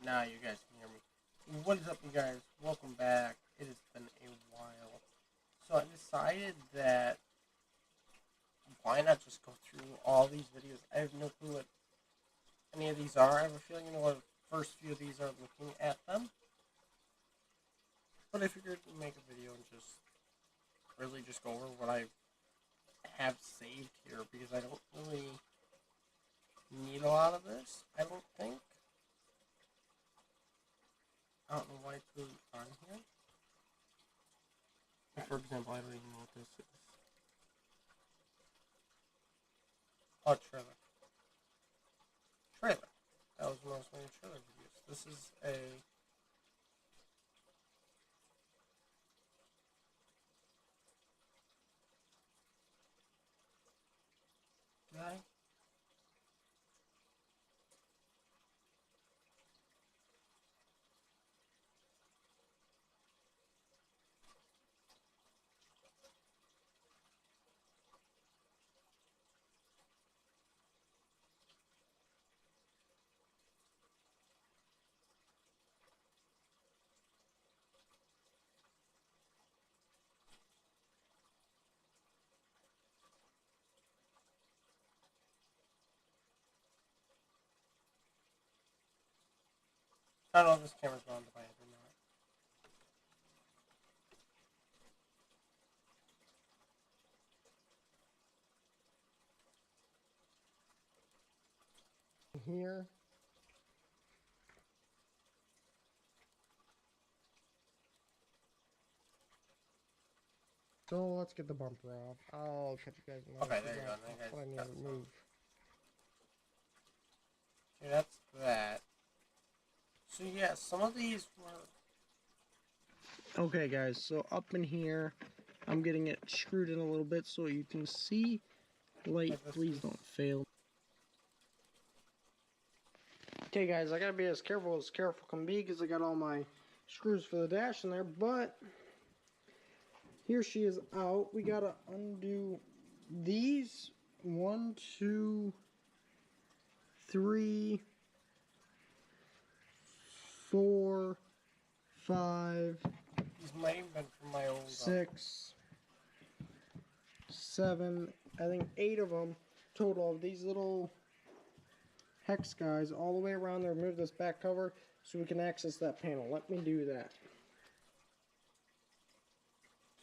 Now you guys can hear me. What is up, you guys? Welcome back. It has been a while. So I decided that why not just go through all these videos? I have no clue what any of these are. I have a feeling you know what the first few of these are looking at them. But I figured to make a video and just really just go over what I have saved here because I don't really need a lot of this, I don't think. I don't know why it's really on here. For example, I don't even know what this is. Oh, trailer. Trailer. That was one of my trailer videos. This is a guy. I don't know if this camera's on by it or not. Here. So let's get the bumper off. I'll catch you guys in Okay, there you go. what I need to move. Okay, that's that. So yeah, some of these were. Okay guys, so up in here, I'm getting it screwed in a little bit so you can see. Light, please don't fail. Okay guys, I gotta be as careful can be because I got all my screws for the dash in there, but here she is out. We gotta undo these. 1, 2, 3, 4, 5. These might have been from my old. 6, 7, I think 8 of them total of these little hex guys all the way around there. Remove this back cover so we can access that panel. Let me do that.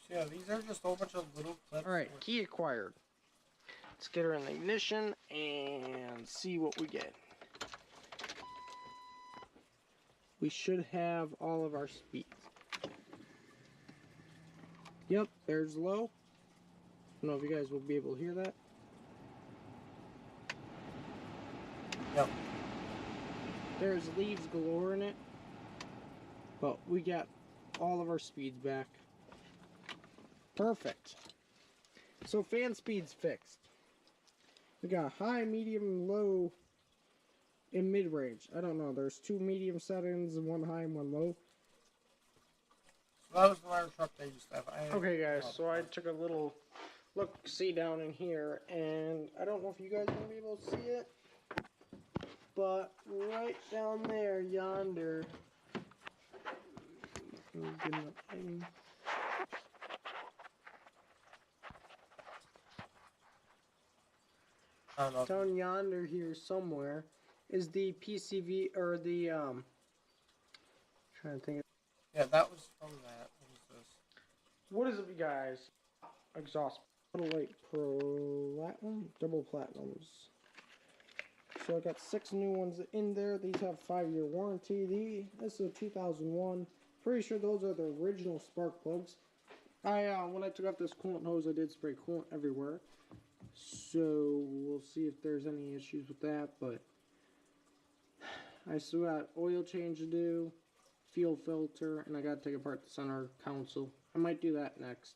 So yeah, these are just a whole bunch of little clips. Alright, key acquired. Let's get her in the ignition and see what we get. We should have all of our speeds. Yep, there's low. I don't know if you guys will be able to hear that. Yep. There's leaves galore in it. But we got all of our speeds back. Perfect. So fan speed's fixed. We got high, medium, low, and mid-range. I don't know. There's 2 medium settings, 1 high and 1 low. So that was the ladder truck they used to have. Okay guys, so I took a little look-see down in here, and I don't know if you guys are going to be able to see it, but right down there, yonder, down yonder here somewhere is the PCV, or the, trying to think of, yeah, that was from that. What is this? what is it, you guys? Exhaust. Light platinum, double platinums. So I got 6 new ones in there. These have 5-year warranty. This is a 2001. Pretty sure those are the original spark plugs. When I took off this coolant hose, I did spray coolant everywhere. So we'll see if there's any issues with that. But I still got oil change to do, fuel filter, and I got to take apart the center console. I might do that next.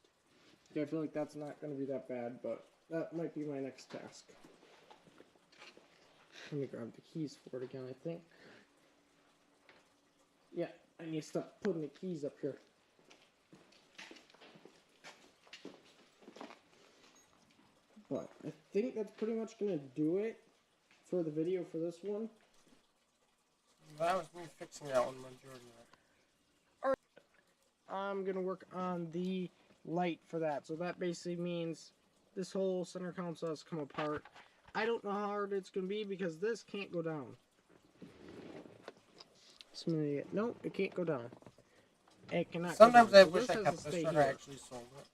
Yeah, I feel like that's not going to be that bad, but that might be my next task. Let me grab the keys for it again, I think. Yeah, I need to stop putting the keys up here. But I think that's pretty much going to do it for the video for this one. That was me fixing that one majority of it. I'm gonna work on the light for that. So that basically means this whole center console has come apart. I don't know how hard it's gonna be because this can't go down. Nope, it can't go down. It cannot. Sometimes go I down. So wish I has kept to this stay truck. here. I actually sold it.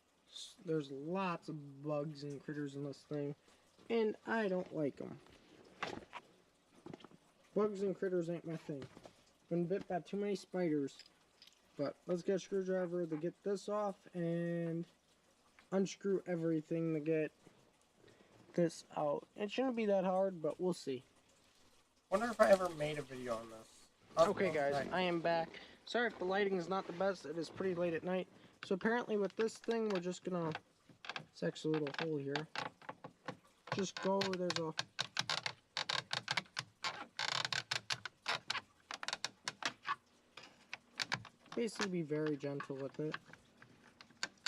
There's lots of bugs and critters in this thing, and I don't like them. Bugs and critters ain't my thing. Been bit by too many spiders. But let's get a screwdriver to get this off and unscrew everything to get this out. It shouldn't be that hard, but we'll see. Wonder if I ever made a video on this. Okay guys, I am back. Sorry if the lighting is not the best, it is pretty late at night. So apparently with this thing, we're just gonna, it's actually a little hole here. Just go, there's a, basically be very gentle with it.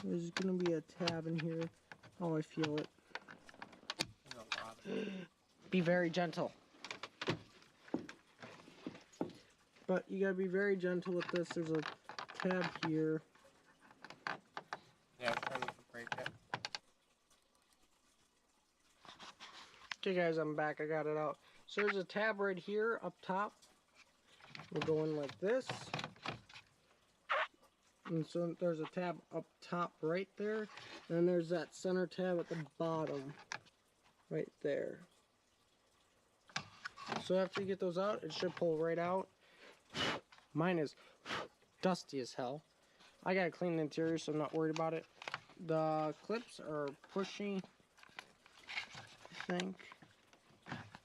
There's gonna be a tab in here. Oh, I feel it. There's a lot of it. Be very gentle. But you gotta be very gentle with this. There's a tab here. Yeah, I was trying to break it. Okay guys, I'm back. I got it out. So there's a tab right here up top. We'll go in like this. And so there's a tab up top right there. And then there's that center tab at the bottom. Right there. So after you get those out, it should pull right out. Mine is dusty as hell. I gotta clean the interior, so I'm not worried about it. The clips are pushy, I think.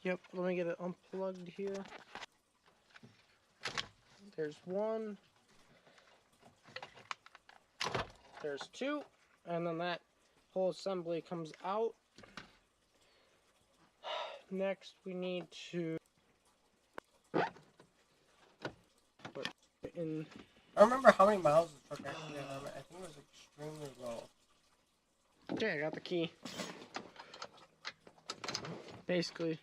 Yep, let me get it unplugged here. There's one. There's two. And then that whole assembly comes out. Next, we need to put in. I remember how many miles this truck actually had on it. I think it was extremely low. Okay, I got the key. Basically,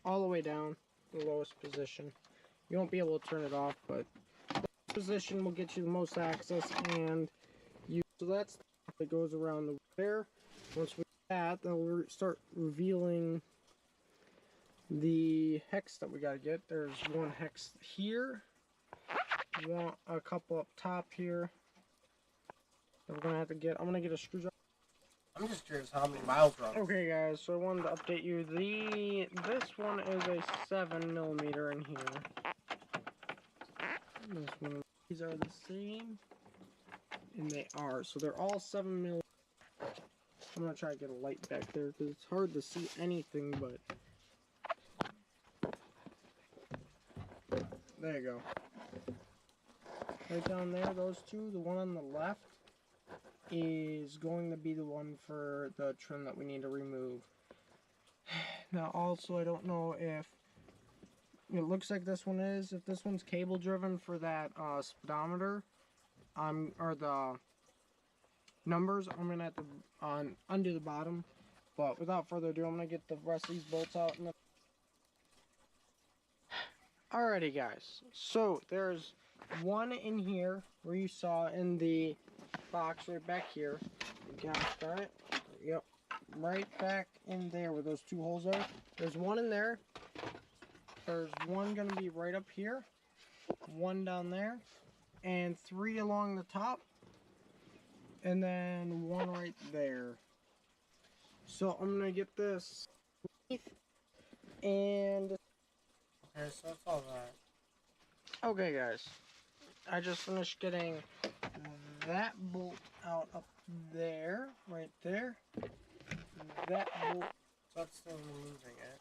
all the way down, the lowest position. You won't be able to turn it off, but the position will get you the most access, and you. So that's that goes around the there. Once we do that, then we'll start revealing the hex that we gotta get. There's one hex here, a couple up top here. That we're gonna have to get. I'm gonna get a screwdriver. I'm just curious how many miles were on it. Okay guys, so I wanted to update you. This one is a 7mm in here. This one, these are the same, and they are. So they're all 7mm. I'm gonna try to get a light back there because it's hard to see anything. But there you go. Right down there, those two. The one on the left is going to be the one for the trim that we need to remove. Now also, I don't know if it looks like this one is. If this one's cable driven for that speedometer, or the numbers, I'm gonna have to undo the bottom. But without further ado, I'm gonna get the rest of these bolts out. And alrighty, guys. So there's one in here where you saw in the box right back here. You gotta start it. Yep. Right back in there where those two holes are. There's one in there. There's one gonna be right up here. One down there. And three along the top. And then one right there. So I'm gonna get this. And Okay, so that's all that. okay guys. I just finished getting that bolt out up there, right there. That bolt. So that's still removing it.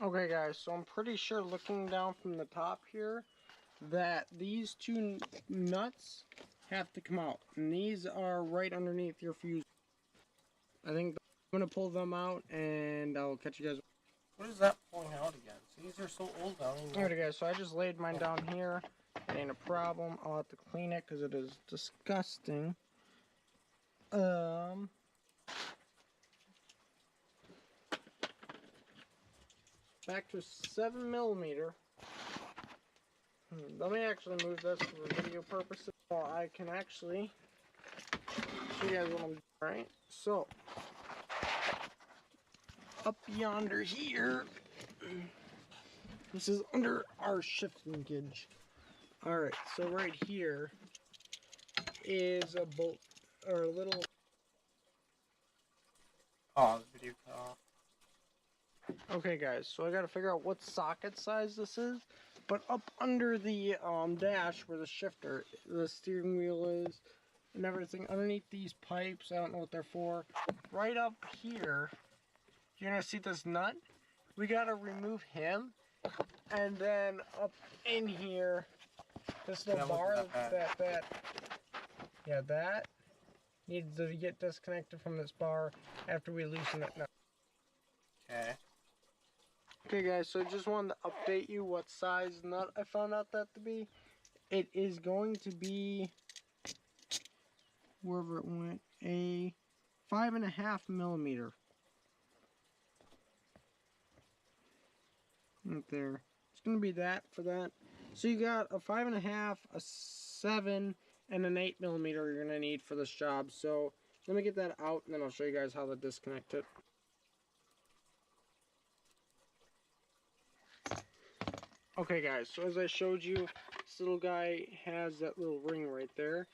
Okay guys, so I'm pretty sure looking down from the top here that these two nuts have to come out. And these are right underneath your fuse. I think I'm going to pull them out and I'll catch you guys. What is that pulling out again? See, these are so old now. Alright guys, so I just laid mine down here. It ain't a problem. I'll have to clean it because it is disgusting. back to 7mm. Let me actually move this for video purposes so I can actually show you guys what I'm doing. Right? So, up yonder here, this is under our shift linkage. Alright, so right here is a bolt, or a little... Oh, the video cut off. Okay guys, so I gotta figure out what socket size this is, but up under the dash where the shifter, the steering wheel is, and everything, underneath these pipes, I don't know what they're for, right up here, you're gonna see this nut. We gotta remove him, and then up in here, this little bar that needs to get disconnected from this bar after we loosen it nut. Okay. Okay guys, so just wanted to update you what size nut I found out that to be. It is going to be, wherever it went, a 5.5mm. Right there. It's going to be that for that. So you got a 5.5, a 7, and an 8mm you're going to need for this job. So let me get that out and then I'll show you guys how to disconnect it. Okay guys, so as I showed you, this little guy has that little ring right there,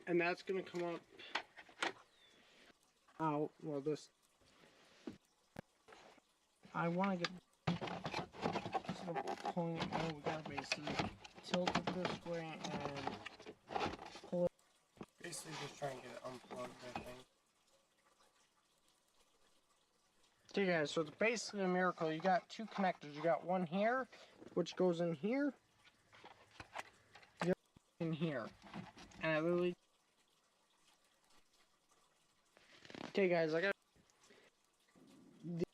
and that's going to come up out, well this, I want to get, instead of pulling it out, we got to basically tilt it this way and pull it. Basically just trying to get it unplugged, I think. Okay guys, so it's basically a miracle. You got two connectors. You got one here, which goes in here, in here. And I literally... Okay guys, I got the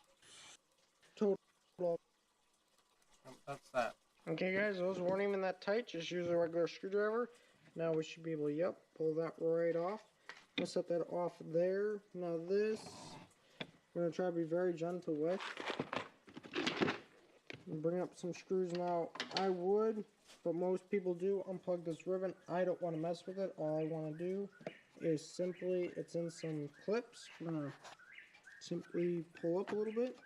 total... That's that. Okay guys, those weren't even that tight. Just use a regular screwdriver. Now we should be able to, pull that right off. I'm going to set that off there. Now this, we're going to try to be very gentle with. Bring up some screws now. I would, but most people do, unplug this ribbon. I don't want to mess with it. All I want to do is simply, it's in some clips. We're going to simply pull up a little bit.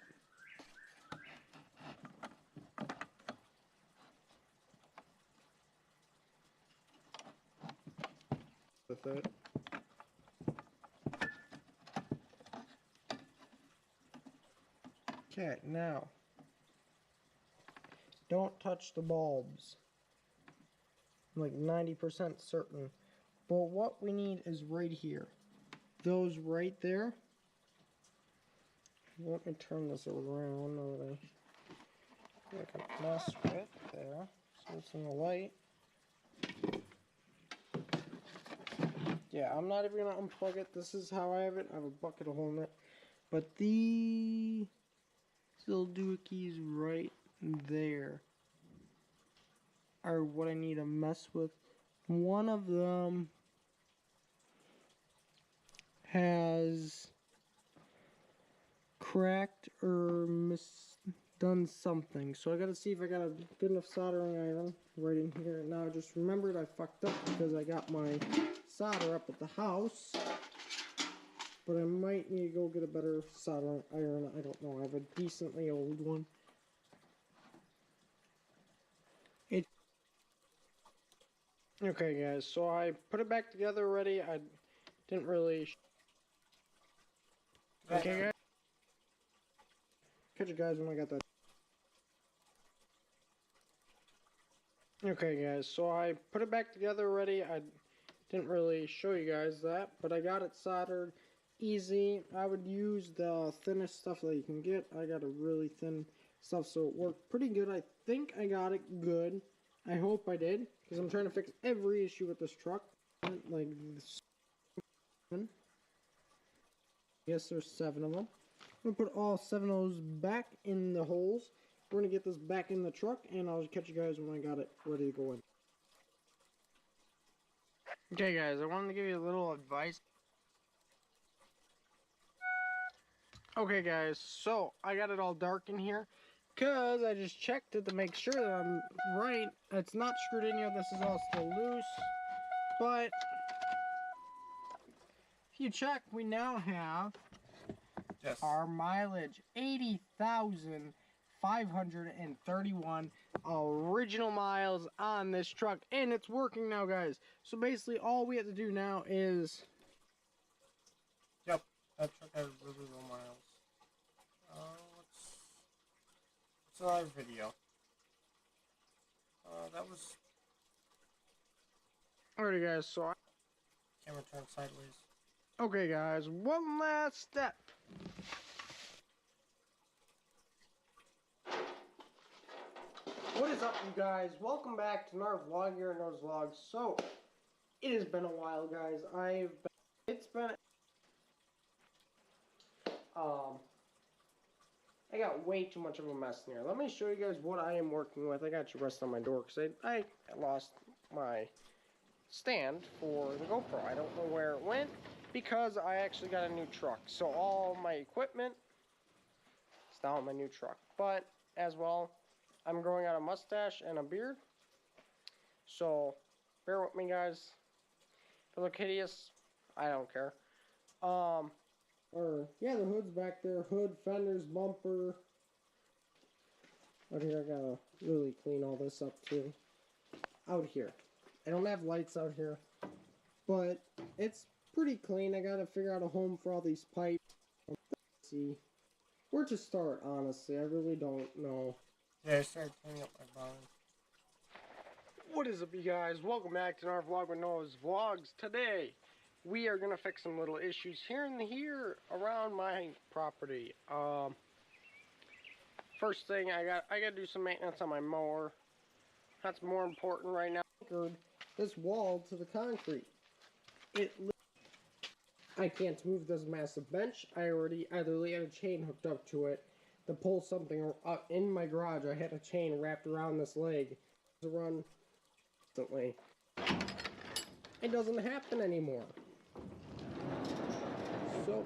With it. Okay, now don't touch the bulbs. I'm like 90% certain. But what we need is right here. Those right there. Let me turn this around now that I can mess with there. So it's in the light. Yeah, I'm not even going to unplug it. This is how I have it. I have a bucket of holding it. But these little doohickeys right there are what I need to mess with. One of them has cracked or done something. So I gotta see if I got a good enough soldering iron right in here. Now I just remembered I fucked up because I got my solder up at the house. But I might need to go get a better soldering iron. I don't know. I have a decently old one. Okay guys, so I put it back together already. I didn't really... Okay guys. Catch you guys when I got that. Okay guys, so I put it back together already. I didn't really show you guys that, but I got it soldered easy. I would use the thinnest stuff that you can get. I got a really thin stuff, so it worked pretty good. I think I got it good. I hope I did, because I'm trying to fix every issue with this truck. Like this. Yes, there's 7 of them. I'm going to put all 7 of those back in the holes. We're going to get this back in the truck, and I'll catch you guys when I got it ready to go in. Okay guys, I wanted to give you a little advice. Okay guys, so I got it all dark in here because I just checked it to make sure that I'm right. It's not screwed in yet. This is all still loose. But if you check, we now have our mileage, 80,531 original miles on this truck, and it's working now, guys. So basically all we have to do now is, yep, that truck has really low miles. What's another video? That was alrighty guys, so camera turned sideways. okay guys, one last step. What is up, you guys? Welcome back to another vlog here in those vlogs. So it has been a while, guys. I got way too much of a mess in here. Let me show you guys what I am working with. I got you rest on my door because I lost my stand for the GoPro. I don't know where it went because I actually got a new truck. So all my equipment is now in my new truck. But as well, I'm growing out a mustache and a beard. So bear with me, guys. If I look hideous, I don't care. Yeah, the hood's back there. Hood, fenders, bumper. Out here, I gotta really clean all this up too. Out here. I don't have lights out here, but it's pretty clean. I gotta figure out a home for all these pipes. Let's see where to start, honestly. I really don't know. Yeah, I started cleaning up my barn. What is up, you guys? Welcome back to our vlog with Noah's Vlogs. Today, we are gonna fix some little issues here and here around my property. First thing, I gotta do some maintenance on my mower. That's more important right now. This wall to the concrete. I can't move this massive bench. I literally had a chain hooked up to it to pull something up in my garage. I had a chain wrapped around this leg to run instantly. It doesn't happen anymore. So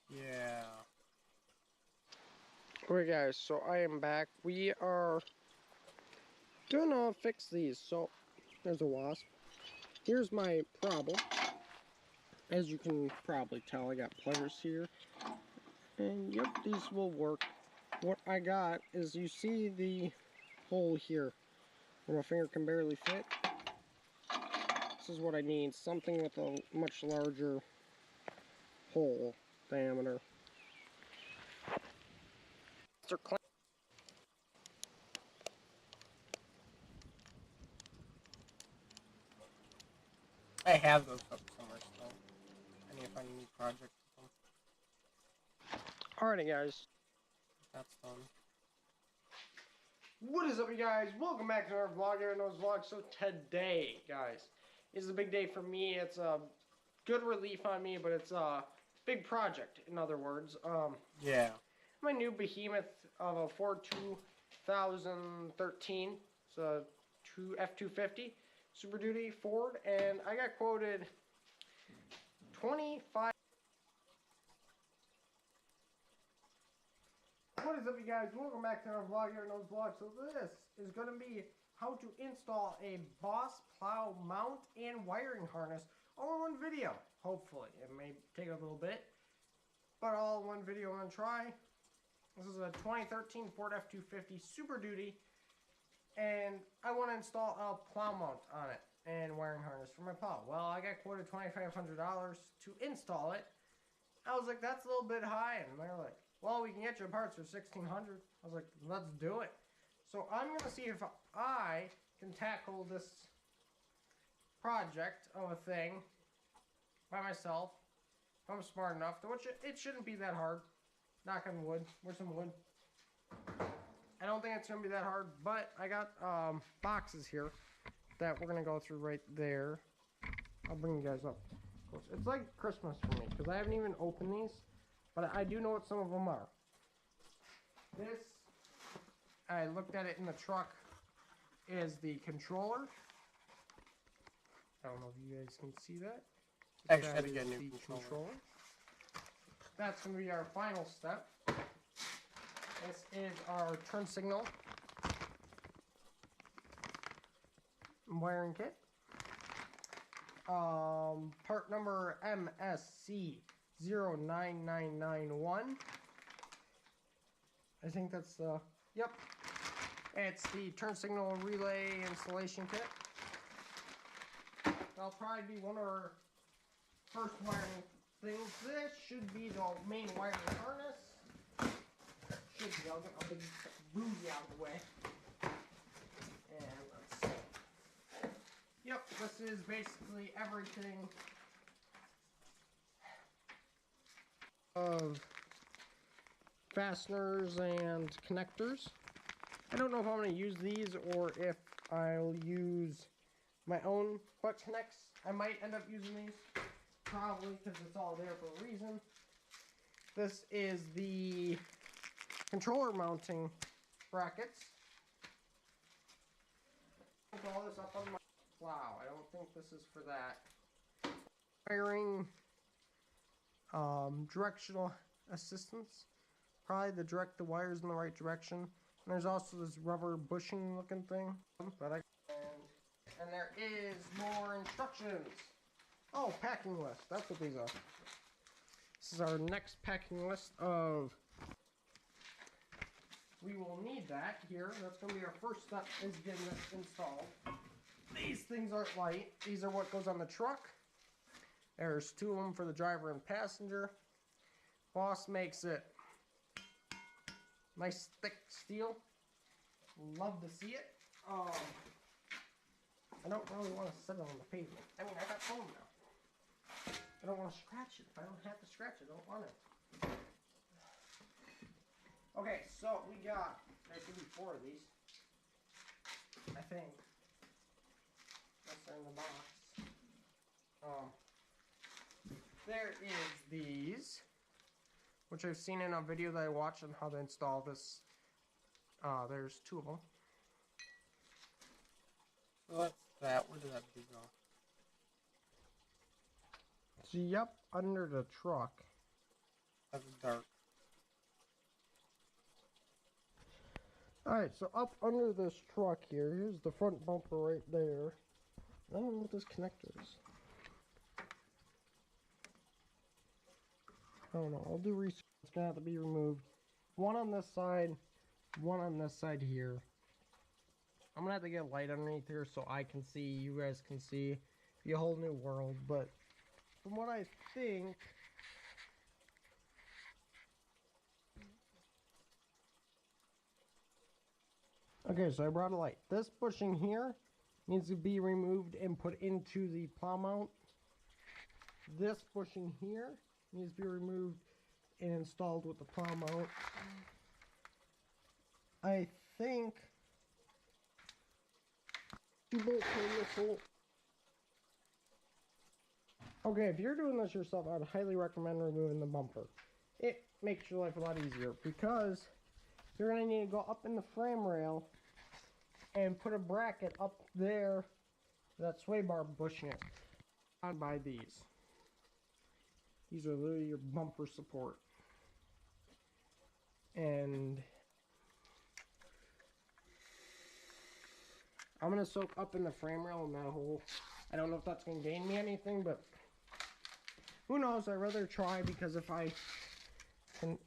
Yeah. okay guys, so I am back. We are gonna fix these. So there's a wasp. Here's my problem. As you can probably tell, I got pliers here. And yep, these will work. What I got is, you see the hole here where my finger can barely fit? This is what I need. Something with a much larger hole diameter. I have those up somewhere still. I need to find a new project with them. Alrighty guys. That's done. What is up, you guys? Welcome back to our vlog here in those vlogs. So today, guys, is a big day for me. It's a good relief on me, but it's a big project, in other words. Yeah. My new behemoth of a Ford 2013. It's a F-250 Super Duty Ford, and I got quoted 25. What is up, you guys? Welcome back to our vlog here in those vlogs. So this is going to be how to install a Boss plow mount and wiring harness all in one video. Hopefully, it may take a little bit, but all in one video I'm going to try. This is a 2013 Ford F-250 Super Duty, and I want to install a plow mount on it and wiring harness for my plow. Well, I got quoted $2,500 to install it. I was like, that's a little bit high, and they're like, well, we can get you parts for $1,600. I was like, let's do it. So I'm going to see if I can tackle this project of a thing by myself. If I'm smart enough, which it shouldn't be that hard. Knock on wood. Where's some wood? I don't think it's going to be that hard, but I got boxes here that we're going to go through right there. I'll bring you guys up close. It's like Christmas for me because I haven't even opened these. But I do know what some of them are. This, I looked at it in the truck, is the controller. I don't know if you guys can see that. Actually, I had to get a new controller. That's going to be our final step. This is our turn signal wiring kit. Part number MSC09991. I think that's the, yep. It's the turn signal relay installation kit. That'll probably be one of our first wiring things. This should be the main wiring harness. Should be. I'll get my big boozy out of the way. And let's see. Yep, this is basically everything of fasteners and connectors. I don't know if I'm going to use these or if I'll use my own butt connects. I might end up using these, probably, because it's all there for a reason. This is the controller mounting brackets. Put all this up on my plow. I don't think this is for that. Wiring, directional assistance. Probably to direct the wires in the right direction. And there's also this rubber bushing looking thing. But and there is more instructions. Oh, packing list. That's what these are. This is our next packing list of... We will need that here. That's going to be our first step, is getting this installed. These things aren't light. These are what goes on the truck. There's 2 of them for the driver and passenger. Boss makes it nice thick steel. Love to see it. I don't really want to set it on the pavement. I mean, I got foam now. I don't want to scratch it. If I don't have to scratch it, I don't want it. Okay, so we got, there should be 4 of these, I think. Unless they're in the box. There is these, which I've seen in a video that I watched on how to install this. There's 2 of them. So that's that. Where did that big go? So, yep, under the truck. That's dark. Alright, so up under this truck here, here's the front bumper right there. I don't know what this connector is. I don't know, I'll do research. It's gonna have to be removed. One on this side, one on this side here. I'm gonna have to get a light underneath here so I can see, you guys can see. Be a whole new world, but from what I think, okay, so I brought a light. This bushing here needs to be removed and put into the plow mount. This bushing here needs to be removed and installed with the plow mount. I think you bolt in this hole. Okay, if you're doing this yourself, I'd highly recommend removing the bumper. It makes your life a lot easier because you're going to need to go up in the frame rail and put a bracket up there, that sway bar bushing it. I'd buy these. These are literally your bumper support. And I'm going to soak up in the frame rail in that hole. I don't know if that's going to gain me anything, but who knows? I'd rather try, because if I can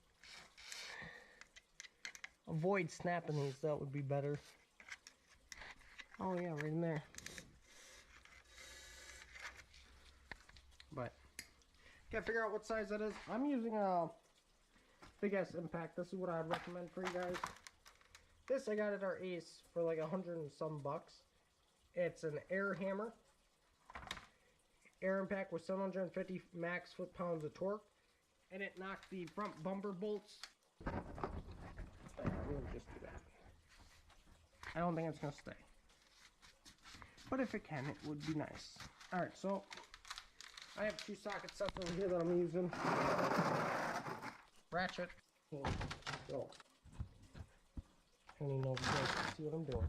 avoid snapping these, that would be better. Oh yeah, right in there. But gotta figure out what size that is. I'm using a big ass impact. This is what I'd recommend for you guys. This I got at our Ace for like $100 and some bucks. It's an air hammer. Air impact with 750 max foot-pounds of torque. And it knocked the front bumper bolts. We'll just do that. I don't think it's gonna stay. But if it can, it would be nice. Alright, so I have 2 socket sets over here that I'm using. Ratchet. Go. I don't even know if you guys can see what I'm doing.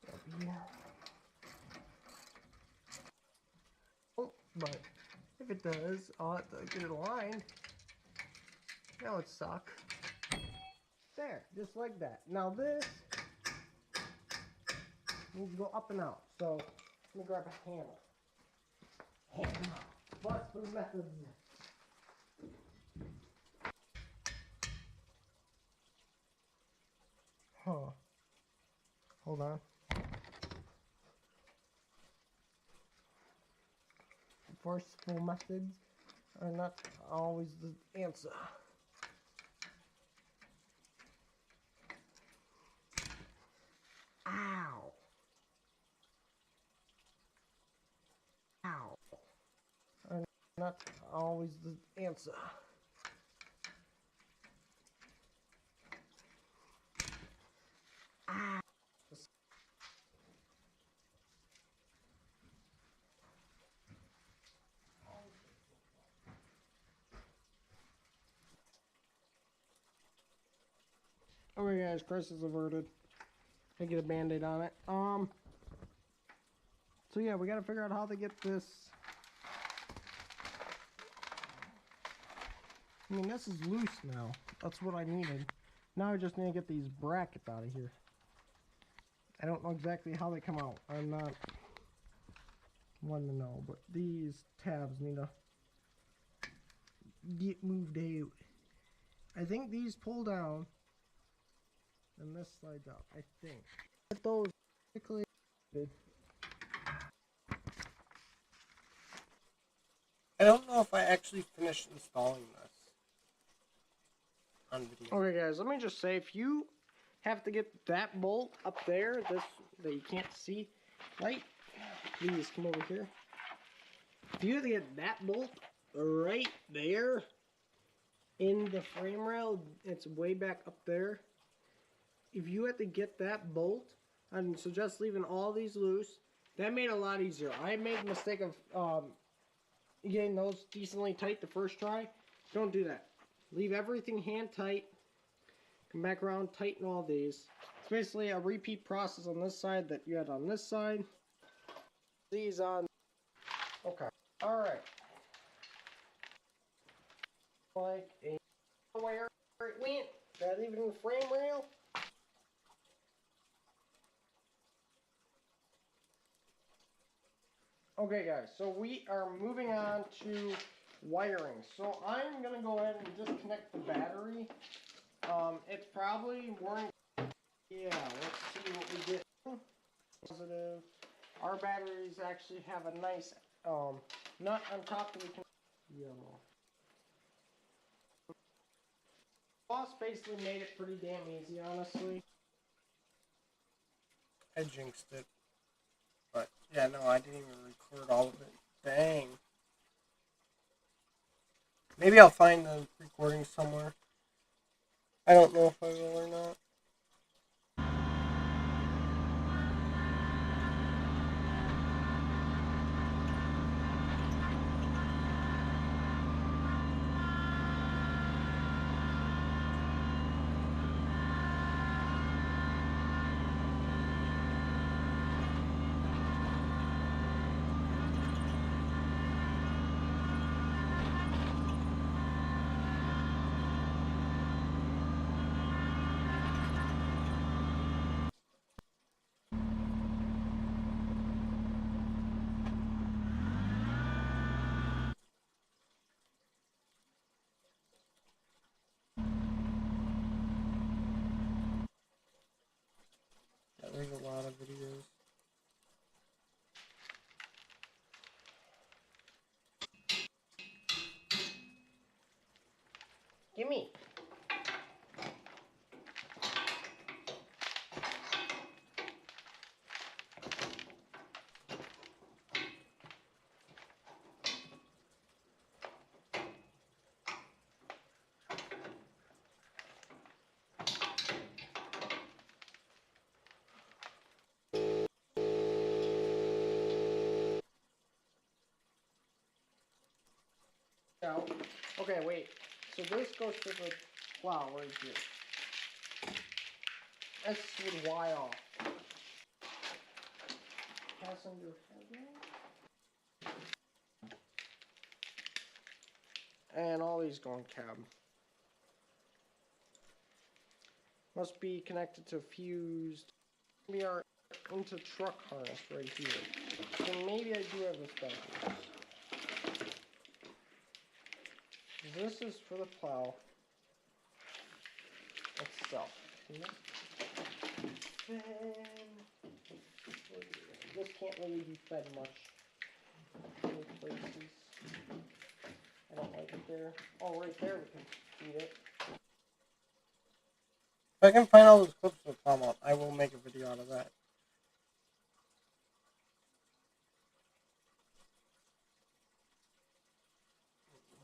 Up here. Oh, but if it does, I'll have to get it aligned. Now it's stuck. There, just like that. Now this needs to go up and out. So let me grab a hammer. Hammer. Bust through methods. Huh. Hold on. Forceful methods are not always the answer. Ow. Ow. Are not always the answer. Ow. Okay guys, crisis averted. I get a band-aid on it. So yeah, we gotta figure out how to get this. I mean, this is loose now. That's what I needed. Now I just need to get these brackets out of here. I don't know exactly how they come out. I'm not one to know, but these tabs need to get moved out. I think these pull down and this slides out, I think. Get those quickly. I don't know if I actually finished installing this on video. Okay guys, let me just say, if you have to get that bolt up there, this that you can't see, right? Please come over here. If you have to get that bolt right there in the frame rail, it's way back up there. If you had to get that bolt, I'd suggest leaving all these loose. That made it a lot easier. I made the mistake of getting those decently tight the first try. Don't do that. Leave everything hand tight. Come back around, tighten all these. It's basically a repeat process on this side that you had on this side. These on. Okay. Alright. Like a where it went. Gotta leave it in the frame rail. Okay guys, so we are moving on to wiring. So I'm gonna go ahead and disconnect the battery. It's probably weren't. Yeah, let's see what we get. Positive. Our batteries actually have a nice nut on top that we can. Yellow. Boss basically made it pretty damn easy, honestly. I jinxed it. But, yeah, no, I didn't even record all of it. Dang. Maybe I'll find the recording somewhere. I don't know if I will or not. Yeah, there's a lot of videos. Gimme. No. Okay, wait. So this goes to the plow right here. This would Y off. Passenger headlight. And all these go in cab. Must be connected to fused. We are into truck harness right here. So maybe I do have this backwards. This is for the plow itself. Then this can't really be fed much. Other places. I don't like it there. Oh, right there we can feed it. If I can find all those clips with Tom on, I will make a video out of that.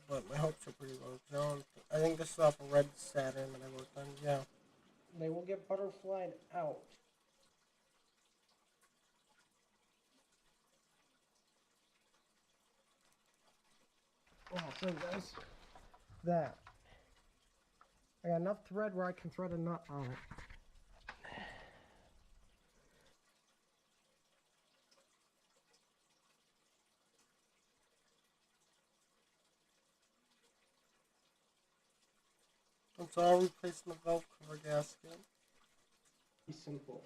But my hopes are pretty low. I think this is off a Red Saturn that I worked on. Yeah. They will get butterflied out. Well, so guys, that. I got enough thread where I can thread a nut on it. So I'll replace the valve cover gasket. Be simple.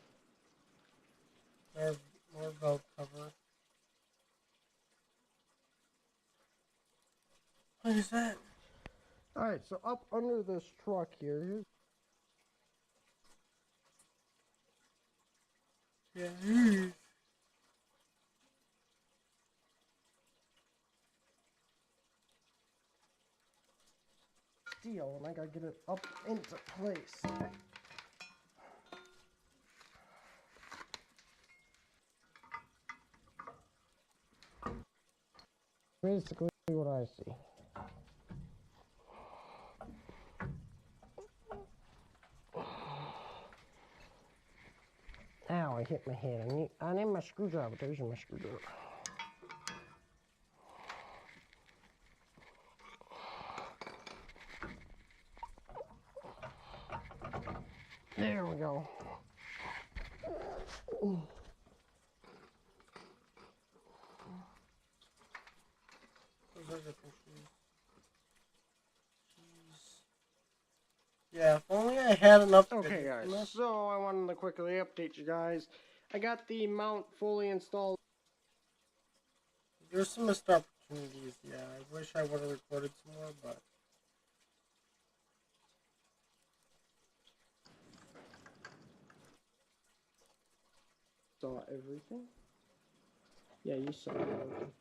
More valve cover. What is that? Alright, so up under this truck here, Yeah. steel, and I gotta get it up into place. Basically what I see. Ow, I hit my head. I need my screwdriver. There's my screwdriver. There we go. Yeah, if only I had enough. Okay, guys, so I wanted to quickly update you guys. I got the mount fully installed. There's some missed opportunities, yeah. I wish I would have recorded some more, but... Saw everything? Yeah, you saw everything.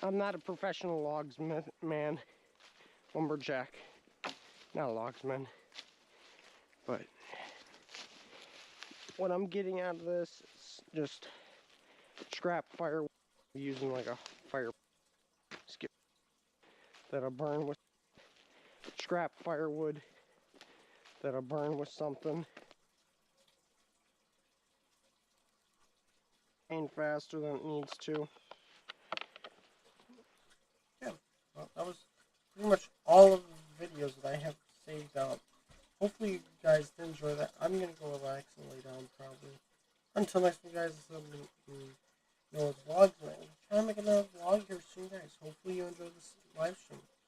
I'm not a professional logsman, lumberjack, not a logsman, but what I'm getting out of this is just scrap firewood using like a fire skip that I burn with scrap firewood that I burn with something and faster than it needs to. Yeah, well, that was pretty much all of the videos that I have saved up. Hopefully you guys did enjoy that. I'm going to go relax and lay down probably. Until next week, guys, it's Vlogs. I'm trying to make another vlog here soon, guys. Hopefully you enjoy this live stream.